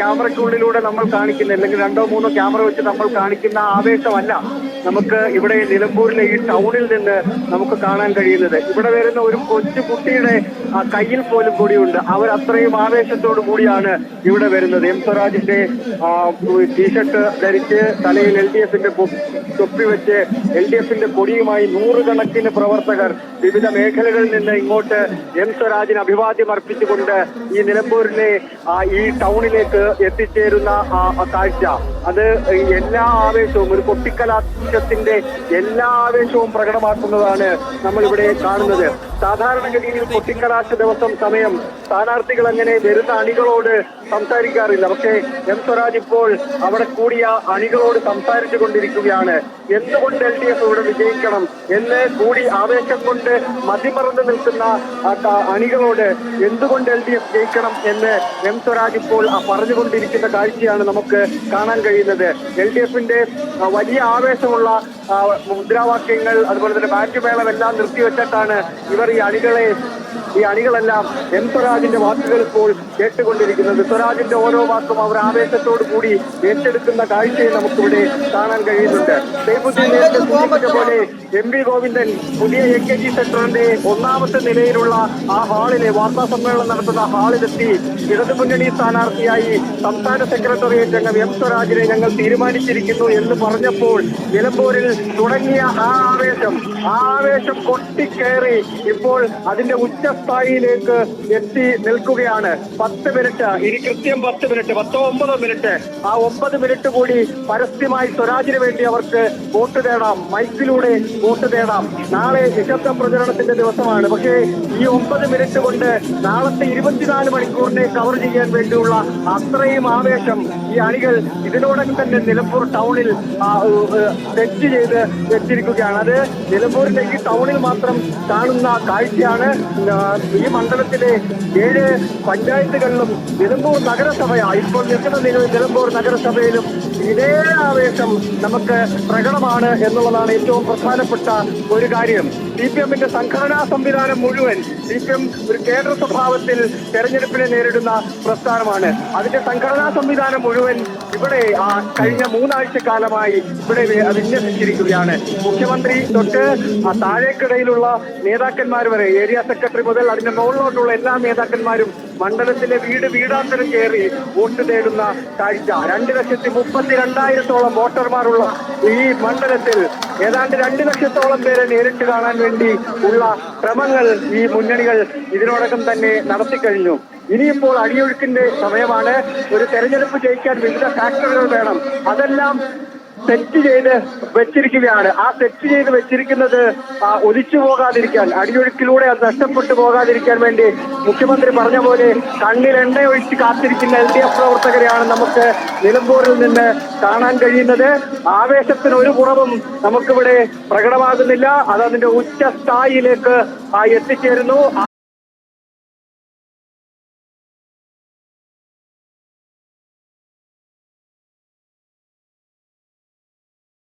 ക്യാമറയ്ക്കുള്ളിലൂടെ നമ്മൾ കാണിക്കുന്ന, അല്ലെങ്കിൽ 2-3 ക്യാമറ വെച്ച് നമ്മൾ കാണിക്കുന്ന ആവേശമല്ല നമുക്ക് ഇവിടെ നിലമ്പൂരിലെ ഈ ടൗണിൽ നിന്ന് നമുക്ക് കാണാൻ കഴിയുന്നത്. ഇവിടെ വരുന്ന ഒരു കൊച്ചു കുട്ടിയുടെ കയ്യിൽ പോലും കൊടിയുണ്ട്. അവർ അത്രയും ആവേശത്തോടു കൂടിയാണ് ഇവിടെ വരുന്നത്. എം സ്വരാജിന്റെ ടീഷർട്ട് ധരിച്ച് തലയിൽ LDFന്റെ തൊപ്പി വെച്ച് LDFന്റെ കൊടിയുമായി നൂറുകണക്കിന് പ്രവർത്തകർ വിവിധ മേഖലകളിൽ നിന്ന് ഇങ്ങോട്ട് എം സ്വരാജിന് അഭിവാദ്യം അർപ്പിച്ചുകൊണ്ട് ഈ നിലമ്പൂരിലെ ഈ ടൗണിലേക്ക് എത്തിച്ചേരുന്ന കാഴ്ച, അത് എല്ലാ ആവേശവും, ഒരു കൊട്ടിക്കലാശത്തിന്റെ എല്ലാ ആവേശവും പ്രകടമാക്കുന്നതാണ് നമ്മളിവിടെ കാണുന്നത്. സാധാരണഗതിയിൽ കൊട്ടിക്കലാശ ദിവസം സമയം സ്ഥാനാർത്ഥികൾ അങ്ങനെ വരുന്ന അണികളോട് സംസാരിക്കാറില്ല. പക്ഷേ എം സ്വരാജ് ഇപ്പോൾ അവിടെ കൂടിയ അണികളോട് സംസാരിച്ചു കൊണ്ടിരിക്കുകയാണ്. എന്തുകൊണ്ട് LDF ഇവിടെ വിജയിക്കണം എന്ന് കൂടി ആവേശം കൊണ്ട് മതിമറന്നു നിൽക്കുന്ന അണികളോട് എന്തുകൊണ്ട് LDF ജയിക്കണം എന്ന് എം സ്വരാജ് ഇപ്പോൾ പറഞ്ഞുകൊണ്ടിരിക്കുന്ന കാഴ്ചയാണ് നമുക്ക് കാണാൻ കഴിയുന്നത്. LDFന്റെ വലിയ ആവേശമുള്ള മുദ്രാവാക്യങ്ങൾ, അതുപോലെ തന്നെ ബാറ്റ് മേളമെല്ലാം നിർത്തിവെച്ചിട്ടാണ് ഇവർ ഈ അണികളെല്ലാം എം സ്വരാജിന്റെ വാക്കുകൾ ഇപ്പോൾ കേട്ടുകൊണ്ടിരിക്കുന്നത്. സ്വരാജിന്റെ ഓരോ വാക്കും അവർ ആവേശത്തോടു കൂടി ഏറ്റെടുക്കുന്ന കാഴ്ചയെ നമുക്കിവിടെ കാണാൻ കഴിയുന്നുണ്ട്. നേരത്തെ സൂചിപ്പിച്ച പോലെ MV ഗോവിന്ദൻ പുതിയ AKG സെന്ററിന്റെ 1ാമത്തെ നിലയിലുള്ള ആ ഹാളിലെ വാർത്താ സമ്മേളനം നടത്തുന്ന ഹാളിലെത്തി ഇടതുമുന്നണി സ്ഥാനാർത്ഥിയായി സംസ്ഥാന സെക്രട്ടേറിയറ്റ് അംഗം എം സ്വരാജിനെ ഞങ്ങൾ തീരുമാനിച്ചിരിക്കുന്നു എന്ന് പറഞ്ഞപ്പോൾ നിലമ്പൂരിൽ തുടങ്ങിയ ആ ആവേശം കൊട്ടിക്കയറി ഇപ്പോൾ അതിന്റെ ഉച്ചസ്ഥായിയിലേക്ക് എത്തി നിൽക്കുകയാണ്. 10 മിനിറ്റ്, ഇനി കൃത്യം 10 മിനിറ്റ്, 9 മിനിറ്റ്, ആ 9 മിനിറ്റ് കൂടി പരസ്യമായി സ്വരാജിന് വേണ്ടി അവർക്ക് വോട്ട് തേടാം, മൈക്കിലൂടെ വോട്ട് തേടാം. നാളെ നിശബ്ദ പ്രചരണത്തിന്റെ ദിവസമാണ്. പക്ഷേ ഈ 9 മിനിറ്റ് കൊണ്ട് നാളത്തെ 24 മണിക്കൂറിനെ കവർ ചെയ്യാൻ വേണ്ടിയുള്ള അത്രയും ആവേശം ഈ അണികൾ ഇതിനോടകം തന്നെ നിലമ്പൂർ ടൗണിൽ സെറ്റ് ചെയ്ത് വെച്ചിരിക്കുകയാണ്. അത് നിലമ്പൂരിന്റെ ഈ ടൗണിൽ മാത്രം കാണുന്ന കാഴ്ചയാണ്. ഈ മണ്ഡലത്തിലെ 7 പഞ്ചായത്തുകളിലും നിലമ്പൂർ ഇപ്പോൾ നിൽക്കുന്ന നിലമ്പൂർ നഗരസഭയിലും ഇതേ ആവേശം നമുക്ക് പ്രകടമാണ് എന്നുള്ളതാണ് ഏറ്റവും പ്രധാനപ്പെട്ട ഒരു കാര്യം. CPMന്റെ സംഘടനാ സംവിധാനം മുഴുവൻ, CPM ഒരു കേന്ദ്ര സ്വഭാവത്തിൽ തെരഞ്ഞെടുപ്പിനെ നേരിടുന്ന പ്രസ്ഥാനമാണ്. അതിന്റെ സംഘടനാ സംവിധാനം മുഴുവൻ ഇവിടെ കഴിഞ്ഞ 3 ആഴ്ചക്കാലമായി ഇവിടെ വിന്യസിച്ചിരിക്കുകയാണ്. മുഖ്യമന്ത്രി തൊട്ട് താഴേക്കിടയിലുള്ള നേതാക്കന്മാർ വരെ, ഏരിയ സെക്രട്ടറി മുതൽ അതിന്റെ മുകളിലോട്ടുള്ള എല്ലാ നേതാക്കന്മാരും മണ്ഡലത്തിലെ വീടാന്തരം കയറി വോട്ട് തേടുന്ന കാഴ്ച. 2,32,000 വോട്ടർമാരുള്ള ഈ മണ്ഡലത്തിൽ ഏതാണ്ട് 2 ലക്ഷത്തോളം പേരെ നേരിട്ട് കാണാൻ വേണ്ടി ഉള്ള ശ്രമങ്ങൾ ഈ മുന്നണികൾ ഇതിനോടകം തന്നെ നടത്തിക്കഴിഞ്ഞു. ഇനിയിപ്പോൾ അടിയൊഴുക്കിന്റെ സമയമാണ്. ഒരു തെരഞ്ഞെടുപ്പ് ജയിക്കാൻ വിവിധ ഫാക്ടറുകൾ വേണം. അതെല്ലാം സെറ്റ് ചെയ്ത് വെച്ചിരിക്കുകയാണ്. ആ സെറ്റ് ചെയ്ത് വെച്ചിരിക്കുന്നത് ഒലിച്ചു പോകാതിരിക്കാൻ, അടിയൊഴുക്കിലൂടെ അത് നഷ്ടപ്പെട്ടു പോകാതിരിക്കാൻ വേണ്ടി മുഖ്യമന്ത്രി പറഞ്ഞ പോലെ കണ്ണിൽ എണ്ണ ഒഴിച്ച് കാത്തിരിക്കുന്ന LDF പ്രവർത്തകരെയാണ് നമുക്ക് നിലമ്പൂരിൽ നിന്ന് കാണാൻ കഴിയുന്നത്. ആവേശത്തിന് ഒരു കുറവും നമുക്കിവിടെ പ്രകടമാകുന്നില്ല. അത് അതിന്റെ ഉച്ചസ്ഥായിയിലേക്ക് എത്തിച്ചേരുന്നു.